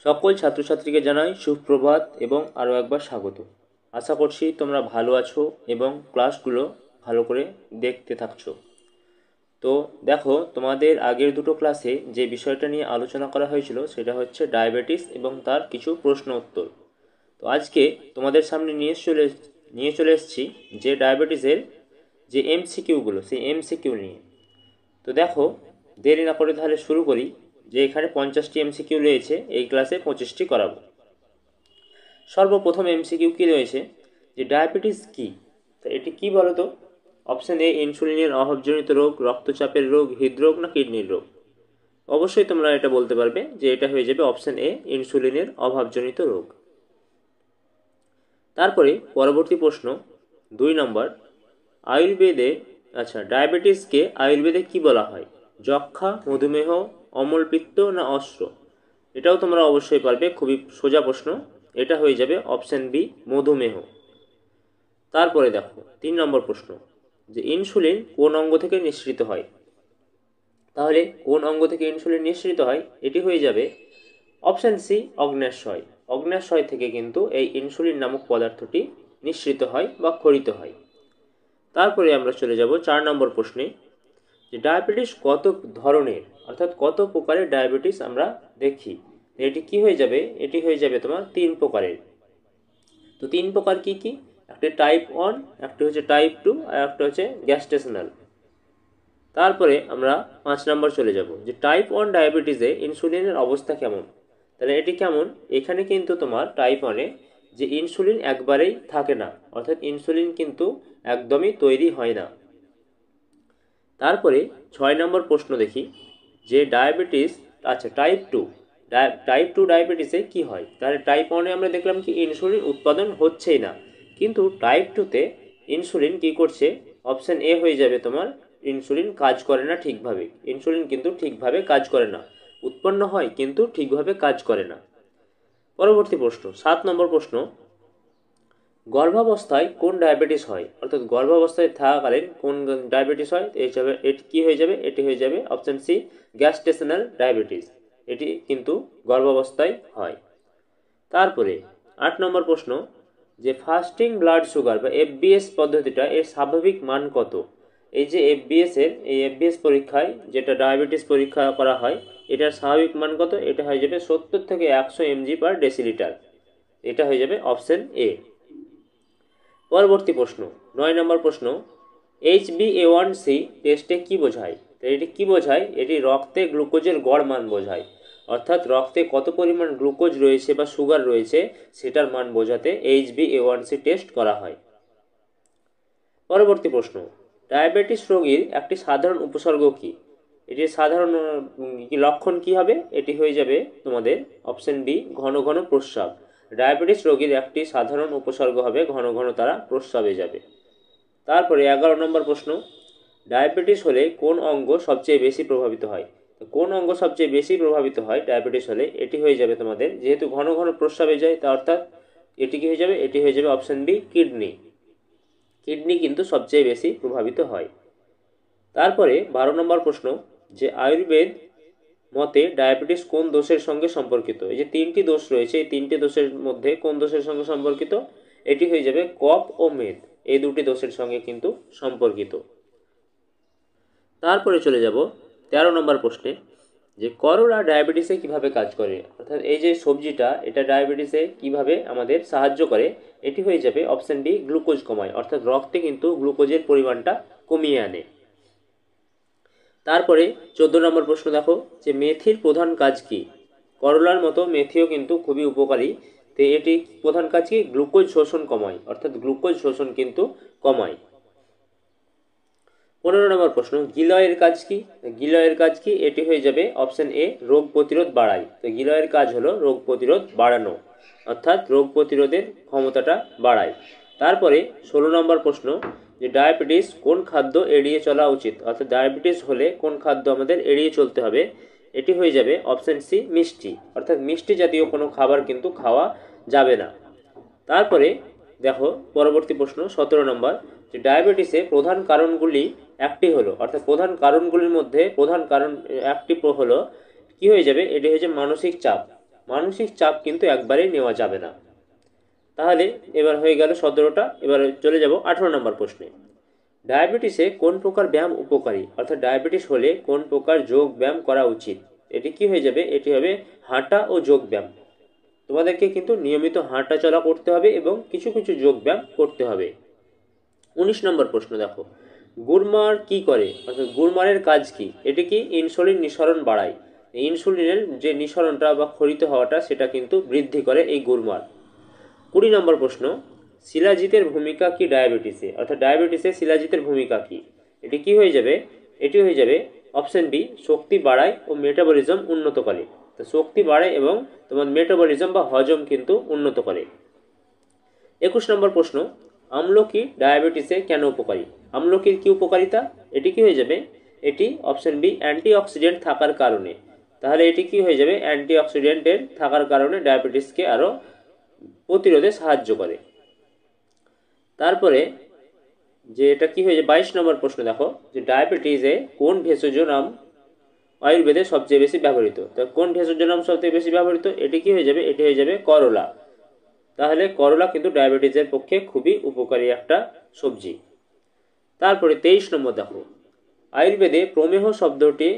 সকল ছাত্রছাত্রীকে জানাই সুপ্রভাত এবং আরও একবার স্বাগত। আশা করছি তোমরা ভালো আছো এবং ক্লাসগুলো ভালো করে দেখতে থাকছো। তো দেখো, তোমাদের আগের দুটো ক্লাসে যে বিষয়টা নিয়ে আলোচনা করা হয়েছিল সেটা হচ্ছে ডায়াবেটিস এবং তার কিছু প্রশ্ন উত্তর। তো আজকে তোমাদের সামনে নিয়ে চলে এসেছি যে ডায়াবেটিসের যে এমসিকিউগুলো, সেই এমসিকিউ নিয়ে। তো দেখো, দেরি না করে তাহলে শুরু করি। যে এখানে 50টি এমসিকিউ রয়েছে, এই ক্লাসে 25টি করাবো। সর্বপ্রথম এমসিকিউ কি রয়েছে, যে ডায়াবেটিস কি। তো এটি কি বলো তো? অপশান এ ইনসুলিনের অভাবজনিত রোগ, রক্তচাপের রোগ, হৃদরোগ না কিডনির রোগ। অবশ্যই তোমরা এটা বলতে পারবে যে এটা হয়ে যাবে অপশান এ ইনসুলিনের অভাবজনিত রোগ। তারপরে পরবর্তী প্রশ্ন 2 নম্বর, আয়ুর্বেদে ডায়াবেটিসকে আয়ুর্বেদে কি বলা হয়? যক্ষা, মধুমেহ, অম্লপিত্ত না অস্ত্র? এটাও তোমরা অবশ্যই পারবে, খুবই সোজা প্রশ্ন। এটা হয়ে যাবে অপশান বি মধুমেহ। তারপরে দেখো 3 নম্বর প্রশ্ন, যে ইনসুলিন কোন অঙ্গ থেকে নিঃসৃত হয়? তাহলে কোন অঙ্গ থেকে ইনসুলিন নিঃসৃত হয়? এটি হয়ে যাবে অপশান সি অগ্ন্যাশয়। অগ্ন্যাশয় থেকে কিন্তু এই ইনসুলিন নামক পদার্থটি নিঃসৃত হয় বা ক্ষরিত হয়। তারপরে আমরা চলে যাব 4 নম্বর প্রশ্নে, যে ডায়াবেটিস কত ধরনের, অর্থাৎ কত প্রকারের ডায়াবেটিস আমরা দেখি। এটি কি হয়ে যাবে? এটি হয়ে যাবে তোমার 3 প্রকারের। তো 3 প্রকার কি কি? একটি টাইপ 1, একটি হচ্ছে টাইপ 2, আর একটা হচ্ছে গ্যাস্টেশনাল। তারপরে আমরা 5 নম্বর চলে যাব, যে টাইপ 1 ডায়াবেটিসে ইনসুলিনের অবস্থা কেমন। তাহলে এটি কেমন? এখানে কিন্তু তোমার টাইপ 1-এ যে ইনসুলিন একবারেই থাকে না, অর্থাৎ ইনসুলিন কিন্তু একদমই তৈরি হয় না। তারপরে 6 নম্বর প্রশ্ন দেখি, যে ডায়াবেটিস টাইপ 2 ডায়াবেটিসে কি হয়। তাহলে টাইপ 1-এ আমরা দেখলাম কি ইনসুলিন উৎপাদন হচ্ছেই না, কিন্তু টাইপ 2-তে ইনসুলিন কি করছে? অপশান এ হয়ে যাবে তোমার ইনসুলিন কাজ করে না ঠিকভাবে। ইনসুলিন কিন্তু ঠিকভাবে কাজ করে না, উৎপন্ন হয় কিন্তু ঠিকভাবে কাজ করে না। পরবর্তী প্রশ্ন 7 নম্বর প্রশ্ন, গর্ভাবস্থায় কোন ডায়াবেটিস হয়, অর্থাৎ গর্ভাবস্থায় থাকাকালীন কোন ডায়াবেটিস হয়? এটি কি হয়ে যাবে? এটি হয়ে যাবে অপশান সি গ্যাস্টেশনাল ডায়াবেটিস। এটি কিন্তু গর্ভাবস্থায় হয়। তারপরে 8 নম্বর প্রশ্ন, যে ফাস্টিং ব্লাড সুগার বা এফবিএস পদ্ধতিটা এর স্বাভাবিক মান কত? এই যে এফবিএস পরীক্ষায় যেটা ডায়াবেটিস পরীক্ষা করা হয়, এটার স্বাভাবিক মান কত? এটা হয়ে যাবে 70 থেকে 100 mg পার ডেসিলিটার। এটা হয়ে যাবে অপশান এ। পরবর্তী প্রশ্ন 9 নম্বর প্রশ্ন, HbA1c টেস্টে কি বোঝায়? তো এটি কি বোঝায়? এটি রক্তে গ্লুকোজের গড় মান বোঝায়, অর্থাৎ রক্তে কত পরিমাণ গ্লুকোজ রয়েছে বা সুগার রয়েছে সেটার মান বোঝাতে HbA1c টেস্ট করা হয়। পরবর্তী প্রশ্ন, ডায়াবেটিস রোগীর একটি সাধারণ উপসর্গ কি? এটির সাধারণ লক্ষণ কি হবে? এটি হয়ে যাবে তোমাদের অপশান বি ঘন ঘন প্রস্রাব। ডায়াবেটিস রোগীর একটি সাধারণ উপসর্গ হবে ঘন ঘন তারা প্রস্রাবে যাবে। তারপরে 11 নম্বর প্রশ্ন, ডায়াবেটিস হলে কোন অঙ্গ সবচেয়ে বেশি প্রভাবিত হয়? কোন অঙ্গ সবচেয়ে বেশি প্রভাবিত হয় ডায়াবেটিস হলে? এটি হয়ে যাবে তোমাদের, যেহেতু ঘন ঘন প্রস্রাবে যায় তা অর্থাৎ এটি কি হয়ে যাবে? এটি হয়ে যাবে অপশান বি কিডনি। কিডনি কিন্তু সবচেয়ে বেশি প্রভাবিত হয়। তারপরে 12 নম্বর প্রশ্ন, যে আয়ুর্বেদ মতে ডায়াবেটিস কোন দোষের সঙ্গে সম্পর্কিত? এই যে 3টি দোষ রয়েছে, এই 3টি দোষের মধ্যে কোন দোষের সঙ্গে সম্পর্কিত? এটি হয়ে যাবে কফ ও মেদ, এই দুটি দোষের সঙ্গে কিন্তু সম্পর্কিত। তারপরে চলে যাব 13 নম্বর প্রশ্নে, যে করলা ডায়াবেটিসে কিভাবে কাজ করে, অর্থাৎ এই যে সবজিটা এটা ডায়াবেটিসে কিভাবে আমাদের সাহায্য করে। এটি হয়ে যাবে অপশান ডি গ্লুকোজ কমায়, অর্থাৎ রক্তে কিন্তু গ্লুকোজের পরিমাণটা কমিয়ে আনে। তারপরে 14 নম্বর প্রশ্ন দেখো, যে মেথির প্রধান কাজ কি? করলার মতো মেথিও কিন্তু খুবই উপকারী। তো এটি প্রধান কাজ কি? গ্লুকোজ শোষণ কমায়, অর্থাৎ গ্লুকোজ শোষণ কিন্তু কমায়। 15 নম্বর প্রশ্ন, গিলয়ের কাজ কি? গিলয়ের কাজ কি? এটি হয়ে যাবে অপশান এ রোগ প্রতিরোধ বাড়ায়। তো গিলয়ের কাজ হলো রোগ প্রতিরোধ বাড়ানো, অর্থাৎ রোগ প্রতিরোধের ক্ষমতাটা বাড়ায়। তারপরে 16 নম্বর প্রশ্ন, যে ডায়াবেটিস কোন খাদ্য এড়িয়ে চলা উচিত, অর্থাৎ ডায়াবেটিস হলে কোন খাদ্য আমাদের এড়িয়ে চলতে হবে? এটি হয়ে যাবে অপশান সি মিষ্টি, অর্থাৎ মিষ্টি জাতীয় কোনো খাবার কিন্তু খাওয়া যাবে না। তারপরে দেখো পরবর্তী প্রশ্ন 17 নম্বর, যে ডায়াবেটিসে প্রধান কারণগুলি একটি হলো, অর্থাৎ প্রধান কারণগুলির মধ্যে প্রধান কারণ একটি হলো কি হয়ে যাবে? এটি হচ্ছে মানসিক চাপ। মানসিক চাপ কিন্তু একবারেই নেওয়া যাবে না। তাহলে এবার হয়ে গেল 17টা। এবার চলে যাব 18 নম্বর প্রশ্নে। ডায়াবেটিসে কোন প্রকার ব্যায়াম উপকারী, অর্থাৎ ডায়াবেটিস হলে কোন প্রকার যোগ ব্যায়াম করা উচিত? এটি কি হয়ে যাবে? এটি হবে হাঁটা ও যোগ ব্যায়াম। তোমাদেরকে কিন্তু নিয়মিত হাঁটা চলা করতে হবে এবং কিছু কিছু যোগ ব্যায়াম করতে হবে। 19 নম্বর প্রশ্ন দেখো, গুড়মার কি করে, অর্থাৎ গুড়মারের কাজ কি? এটি কি ইনসুলিন নিঃসরণ বাড়ায়। ইনসুলিনের যে নিঃসরণটা বা ক্ষরিত হওয়াটা সেটা কিন্তু বৃদ্ধি করে এই গুড়মার। 20 নম্বর প্রশ্ন, শিলাজিতের ভূমিকা কি ডায়াবেটিসে, অর্থাৎ ডায়াবেটিসে শিলাজিতের ভূমিকা কি? এটি কি হয়ে যাবে? এটি হয়ে যাবে অপশন বি, শক্তি বাড়ায় ও মেটাবলিজম উন্নত করে। তো শক্তি বাড়ায় এবং তোমার মেটাবলিজম বা হজম কিন্তু উন্নত করে। 21 নম্বর প্রশ্ন, আমলকি ডায়াবেটিসে কেন উপকারী? আমলকির কি উপকারিতা? এটি কি হয়ে যাবে? এটি অপশন বি, অ্যান্টিঅক্সিডেন্ট থাকার কারণে। তাহলে এটি কি হয়ে যাবে? অ্যান্টিঅক্সিডেন্টের থাকার কারণে ডায়াবেটিসকে আরও প্রতিরোধে সাহায্য করে। তারপরে যে এটা কি হয়ে যায় 22 নম্বর প্রশ্ন দেখো, যে ডায়াবেটিসে কোন ভেষজ নাম আয়ুর্বেদে সবচেয়ে বেশি ব্যবহৃত? তো কোন ভেষজ নাম সবচেয়ে বেশি ব্যবহৃত? এটি কি হয়ে যাবে? এটি হয়ে যাবে করলা। তাহলে করলা কিন্তু ডায়াবেটিসের পক্ষে খুবই উপকারী একটা সবজি। তারপরে 23 নম্বর দেখো, আয়ুর্বেদে প্রমেহ শব্দটি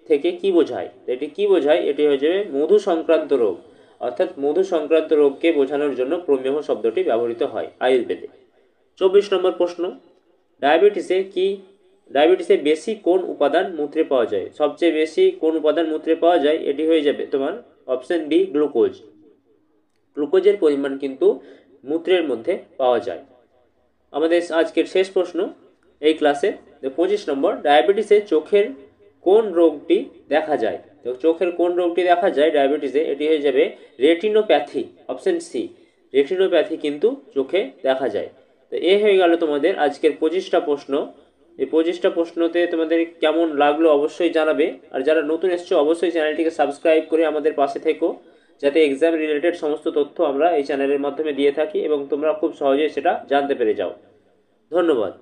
থেকে কি বোঝায়? এটি কি বোঝায়? এটি হয়ে যাবে মধু সংক্রান্ত রোগ, অর্থাৎ মধু সংক্রান্ত রোগকে বোঝানোর জন্য প্রমেহ শব্দটি ব্যবহৃত হয় আয়ুর্বেদে। 24 নম্বর প্রশ্ন, ডায়াবেটিসে বেশি কোন উপাদান মূত্রে পাওয়া যায়? সবচেয়ে বেশি কোন উপাদান মূত্রে পাওয়া যায়? এটি হয়ে যাবে তোমার অপশন বি, গ্লুকোজ। গ্লুকোজের পরিমাণ কিন্তু মূত্রের মধ্যে পাওয়া যায়। আমাদের আজকের শেষ প্রশ্ন এই ক্লাসে, 25 নম্বর, ডায়াবেটিসে চোখের কোন রোগটি দেখা যায়? তো চোখের কোন রোগটি দেখা যায় ডায়াবেটিসে? এটি হয়ে যাবে রেটিনোপ্যাথি, অপশন সি, রেটিনোপ্যাথি কিন্তু চোখে দেখা যায়। তো এ হয়ে গেল তোমাদের আজকের 25টা প্রশ্ন। এই 25টা প্রশ্নতে তোমাদের কেমন লাগলো অবশ্যই জানাবে। আর যারা নতুন এসছো অবশ্যই চ্যানেলটিকে সাবস্ক্রাইব করে আমাদের পাশে থেকো, যাতে এক্সাম রিলেটেড সমস্ত তথ্য আমরা এই চ্যানেলের মাধ্যমে দিয়ে থাকি এবং তোমরা খুব সহজেই সেটা জানতে পেরে যাও। ধন্যবাদ।